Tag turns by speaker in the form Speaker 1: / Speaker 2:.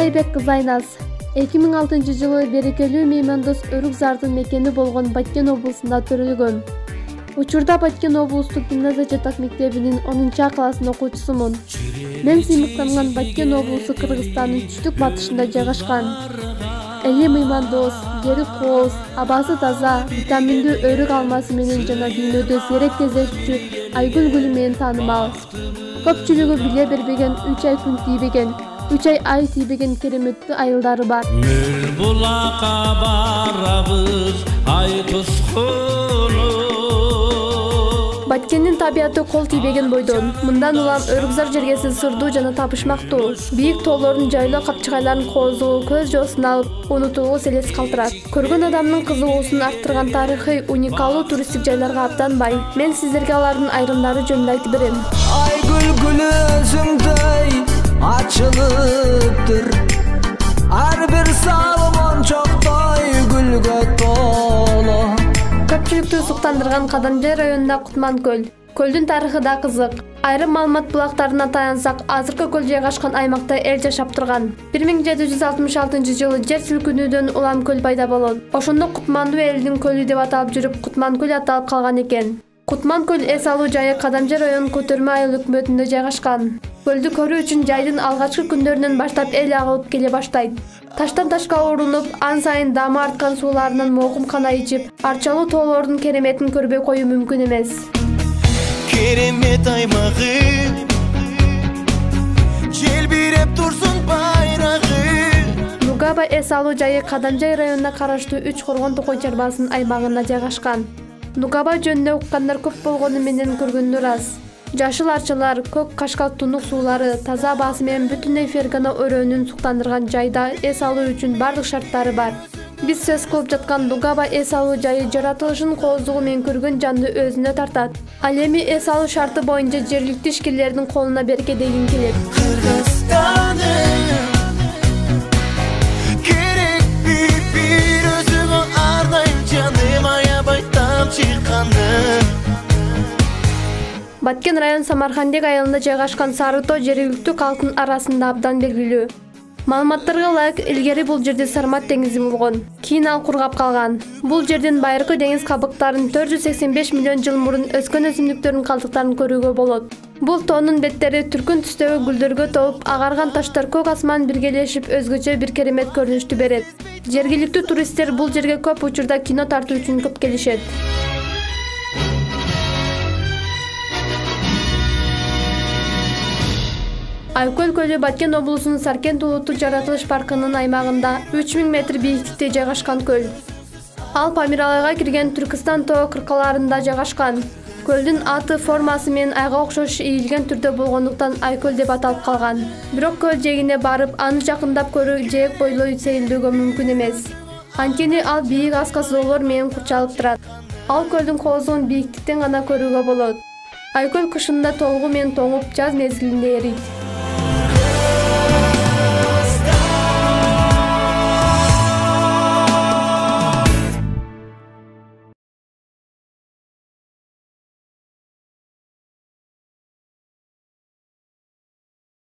Speaker 1: Айбек кызы Айназ 2006-жылы берекелүү меймандос Өрүк Зардын мекени болгон Баткен облусунда төрөлгөн. Учурда Баткен облустук гимназия жатак мектебинин 10-а классын окуучусумун. Мен сыймыктанган Баткен облусу Кыргызстандын түштүк батышында жайгашкан. Эли меймандос, жери кооз, абасы таза, витаминдүү өрүк алмасы менен жана дүйнөдө сейрек кездешчү айгүл гүлү менен таанымал. Көпчүлүгү биле бербеген 3 ай күн тийбеген, 3 ай тийбеген кереметтүү айылдары бар.
Speaker 2: Мөр булакка барабыз ай тускуну.
Speaker 1: Баткендин табияты кол тийбеген бойдон. Мындан улам Өрүкзар жергеси сырдуу жана табышмактуу. Бийик тоолордун жайлоо капчыгайларын коозугу көз жоосун алып, унутулгус элес калтырат. Көргөн адамдын кызыгуусун арттырган тарыхый уникалдуу туристтик жайларга абдан бай. Мен сиздерге алардын айрымдары жөнүндө айтып берем.
Speaker 3: Айгүл гүлү өзүңдөй ачылыптыр. Ар бир салмон чоктой гүлгө толо.
Speaker 1: Көпчүлүктү суктандырган Кадамжай районунда Кутман көл. Көлдүн тарыхы да кызык. Айрым маалымат булактарына таянсак, азыркы көл жайгашкан аймакта эл жашап турган. 1766-жылы жер силкинүүдөн улам көл пайда болот. Ошондо Кутмандуу элдин көлү деп аталып жүрүп, Кутман көл аталып калган экен. Кутман көл эс алуу жайы Кадамжай районунун Көтөрмө айыл өкмөтүндө жайгашкан. Көлдү көрүү үчүн жайдын алгачкы күндөрүнөн баштап эл агылып келе баштайт. Таштан ташка урунуп, ан сайын дамы арткан сууларынан могум кана ичип, арчалуу тоолордун кереметин көрбөй коюу мүмкүн эмес.
Speaker 2: Керемет аймагы желбиреп турсун байрагы.
Speaker 1: Нугаба эс алуу жайы Кадамжай районуна караштуу 3 коргон токой чарбасынын аймагында жайгашкан. Нугаба жөнүндө уккандар көп болгону менен көргөнү ырас. Жашыл арчалар, көк кашкал тунук суулары, таза абасы менен бүтүндөй Фергана өрөөнүн суктандырган жайда эс алуу үчүн бардык шарттары бар. Биз сөз кылып жаткан Нугаба эс алуу жайы жаратылышын кооздугу менен көргөн жанды өзүнө тартат. Ал эми эс алуу шарты боюнча жергиликтүү ишкерлердин колуна берке дегим келет.
Speaker 2: Кыргызстаным керек бир өзүңө ардайм жаным аябай тамчыкканым.
Speaker 1: Баткен район Самархандек айылында жайгашкан Сарытоо жергиликтүү калктын арасында абдан белгилүү. Маалыматтарга ылайык, илгери бул жерде Сармат деңизи болгон. Кийин ал кургап калган. Бул жерден байыркы деңиз кабыктарын 485 миллион жыл мурун өскөн өсүмдүктөрдүн калдыктарын көрүүгө болот. Бул тоонун беттери түркүн түстөгү гүлдөргө толуп, агарган таштар көк асман биргелешип өзгөчө бир керемет көрүнүштү берет. Жергиликтүү туристтер бул жерге көп учурда кино тартуу үчүн көп келишет. Айкөл көлү Баткен облусунун Саркент улуттук жаратылыш паркынын аймагында 3000 метр бийиктикте жайгашкан көл. Ал Памиралайга кирген Түркистан тоо кыркаларында жайгашкан. Көлдүн аты формасы менен айга окшош ийилген түрдө болгондуктан Айкөл деп аталып калган. Бирок көл жээгине барып, аны жакындап көрүү жээк бойлой сейилдөөгө мүмкүн эмес. Анткени ал бийик аска соолор менен курчалып турат. Ал көлдүн кооздугун бийиктиктен гана көрүүгө болот. Айкөл кышында толугу менен тоңуп, жаз мезгилинде эрийт.